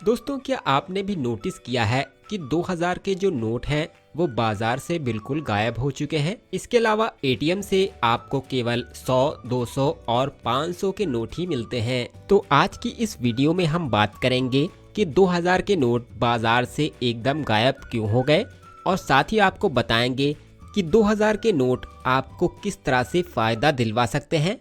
दोस्तों, क्या आपने भी नोटिस किया है कि 2000 के जो नोट हैं वो बाजार से बिल्कुल गायब हो चुके हैं। इसके अलावा एटीएम से आपको केवल 100, 200 और 500 के नोट ही मिलते हैं। तो आज की इस वीडियो में हम बात करेंगे कि 2000 के नोट बाजार से एकदम गायब क्यों हो गए, और साथ ही आपको बताएंगे कि 2000 के नोट आपको किस तरह से फायदा दिलवा सकते हैं।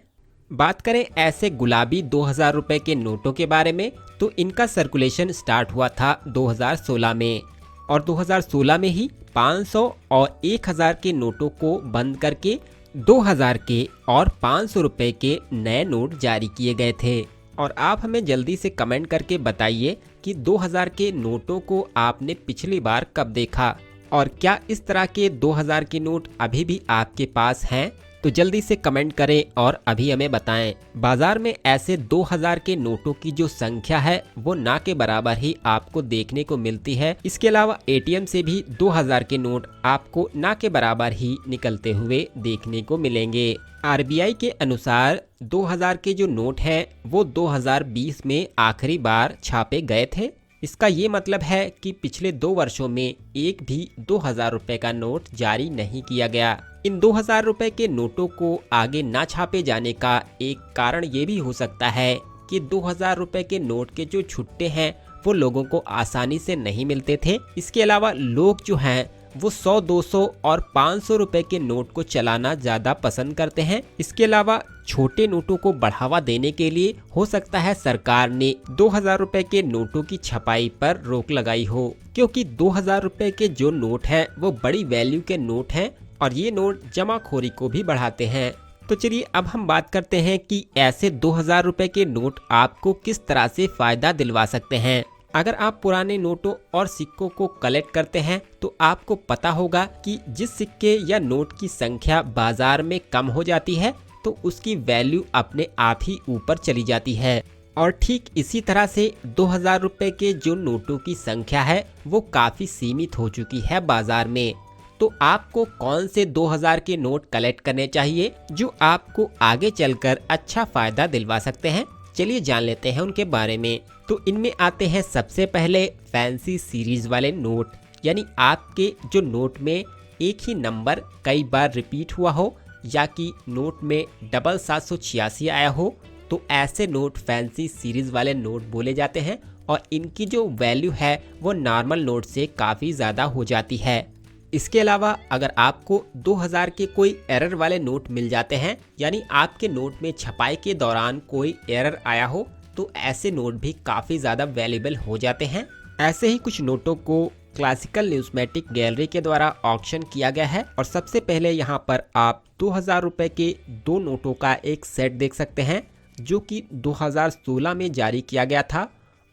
बात करें ऐसे गुलाबी 2000 रुपए के नोटों के बारे में, तो इनका सर्कुलेशन स्टार्ट हुआ था 2016 में, और 2016 में ही 500 और 1000 के नोटों को बंद करके 2000 के और 500 रुपए के नए नोट जारी किए गए थे। और आप हमें जल्दी से कमेंट करके बताइए कि 2000 के नोटों को आपने पिछली बार कब देखा, और क्या इस तरह के 2000 के नोट अभी भी आपके पास हैं। तो जल्दी से कमेंट करें और अभी हमें बताएं। बाजार में ऐसे 2000 के नोटों की जो संख्या है वो ना के बराबर ही आपको देखने को मिलती है। इसके अलावा एटीएम से भी 2000 के नोट आपको ना के बराबर ही निकलते हुए देखने को मिलेंगे। आरबीआई के अनुसार 2000 के जो नोट हैं वो 2020 में आखिरी बार छापे गए थे। इसका ये मतलब है कि पिछले 2 वर्षों में एक भी 2000 रुपए का नोट जारी नहीं किया गया। इन 2000 रुपए के नोटों को आगे ना छापे जाने का एक कारण ये भी हो सकता है कि 2000 रुपए के नोट के जो छुट्टे हैं वो लोगों को आसानी से नहीं मिलते थे। इसके अलावा लोग जो हैं वो 100, 200 और 500 रुपए के नोट को चलाना ज्यादा पसंद करते हैं। इसके अलावा छोटे नोटों को बढ़ावा देने के लिए हो सकता है सरकार ने 2000 रुपए के नोटों की छपाई पर रोक लगाई हो, क्योंकि 2000 रुपए के जो नोट हैं वो बड़ी वैल्यू के नोट हैं और ये नोट जमाखोरी को भी बढ़ाते हैं। तो चलिए अब हम बात करते हैं कि ऐसे 2000 रुपए के नोट आपको किस तरह से फायदा दिलवा सकते हैं। अगर आप पुराने नोटों और सिक्कों को कलेक्ट करते हैं तो आपको पता होगा कि जिस सिक्के या नोट की संख्या बाजार में कम हो जाती है तो उसकी वैल्यू अपने आप ही ऊपर चली जाती है। और ठीक इसी तरह से 2000 रुपए के जो नोटों की संख्या है वो काफी सीमित हो चुकी है बाजार में। तो आपको कौन से 2000 के नोट कलेक्ट करने चाहिए जो आपको आगे चलकर अच्छा फायदा दिलवा सकते हैं। चलिए जान लेते हैं उनके बारे में। तो इनमें आते हैं सबसे पहले फैंसी सीरीज वाले नोट, यानी आपके जो नोट में एक ही नंबर कई बार रिपीट हुआ हो या कि नोट में 786 आया हो, तो ऐसे नोट फैंसी सीरीज वाले नोट बोले जाते हैं और इनकी जो वैल्यू है वो नॉर्मल नोट से काफ़ी ज़्यादा हो जाती है। इसके अलावा अगर आपको 2000 के कोई एरर वाले नोट मिल जाते हैं, यानी आपके नोट में छपाई के दौरान कोई एरर आया हो, तो ऐसे नोट भी काफ़ी ज़्यादा वैल्यूएबल हो जाते हैं। ऐसे ही कुछ नोटों को क्लासिकल न्यूज़मेटिक गैलरी के द्वारा ऑक्शन किया गया है, और सबसे पहले यहाँ पर आप 2000 रुपए के 2 नोटों का एक सेट देख सकते हैं जो कि 2016 में जारी किया गया था,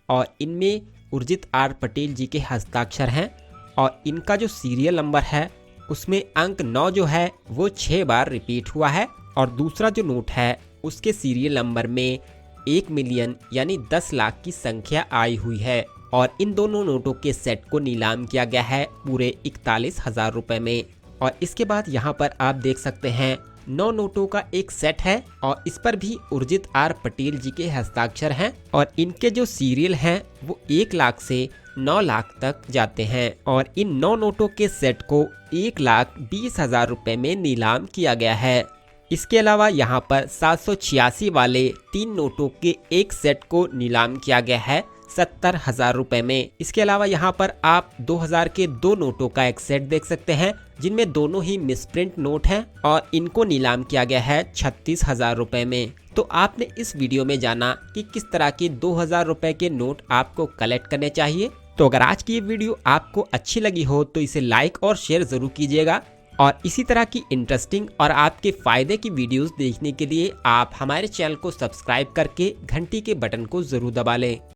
और इनमें उर्जित आर पटेल जी के हस्ताक्षर हैं, और इनका जो सीरियल नंबर है उसमें अंक 9 जो है वो 6 बार रिपीट हुआ है, और दूसरा जो नोट है उसके सीरियल नंबर में 1 मिलियन यानी 10 लाख की संख्या आई हुई है। और इन दोनों नोटों के सेट को नीलाम किया गया है पूरे 41,000 रुपए में। और इसके बाद यहाँ पर आप देख सकते हैं 9 नोटों का एक सेट है, और इस पर भी उर्जित आर पटेल जी के हस्ताक्षर हैं, और इनके जो सीरियल हैं वो 1 लाख से 9 लाख तक जाते हैं। और इन 9 नोटों के सेट को 1,20,000 रुपए में नीलाम किया गया है। इसके अलावा यहाँ पर 786 वाले 3 नोटों के एक सेट को नीलाम किया गया है 70,000 रुपए में। इसके अलावा यहाँ पर आप 2000 के 2 नोटों का एक सेट देख सकते हैं जिनमें दोनों ही मिसप्रिंट नोट हैं, और इनको नीलाम किया गया है 36,000 रुपए में। तो आपने इस वीडियो में जाना कि किस तरह के 2000 रुपए के नोट आपको कलेक्ट करने चाहिए। तो अगर आज की ये वीडियो आपको अच्छी लगी हो तो इसे लाइक और शेयर जरूर कीजिएगा, और इसी तरह की इंटरेस्टिंग और आपके फायदे की वीडियोस देखने के लिए आप हमारे चैनल को सब्सक्राइब करके घंटी के बटन को जरूर दबा लें।